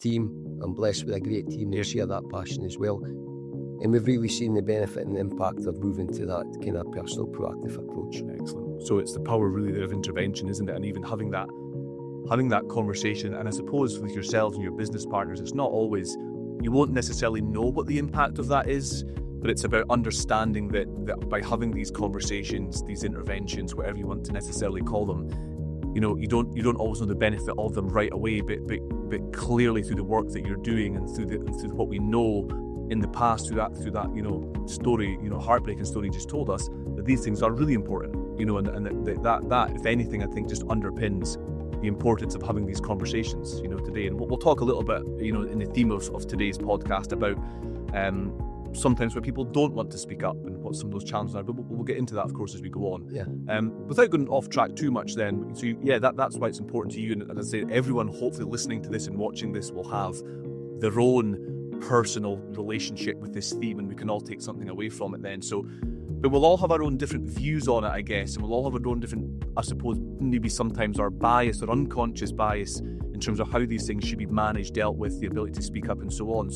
team. I'm blessed with a great team. They share that passion as well. And we've really seen the benefit and the impact of moving to that kind of personal, proactive approach. Excellent. So it's the power really there of intervention, isn't it? And even having that conversation. And I suppose with yourselves and your business partners, it's not always, you won't necessarily know what the impact of that is, but it's about understanding that by having these conversations, these interventions, whatever you want to necessarily call them, you don't always know the benefit of them right away, but clearly through the work that you're doing and through what we know in the past, through that story, heartbreaking story you just told us, that these things are really important, and that if anything, I think just underpins the importance of having these conversations, today. And we'll talk a little bit, in the theme of today's podcast about sometimes where people don't want to speak up and what some of those challenges are, but we'll get into that, of course, as we go on. Yeah. Without going off track too much then, so that's why it's important to you. And as I say, everyone hopefully listening to this and watching this will have their own personal relationship with this theme, and we can all take something away from it then. So, but we'll all have our own different views on it, I guess, and we'll all have our own different, I suppose, maybe sometimes our bias or unconscious bias in terms of how these things should be managed, dealt with, the ability to speak up and so on.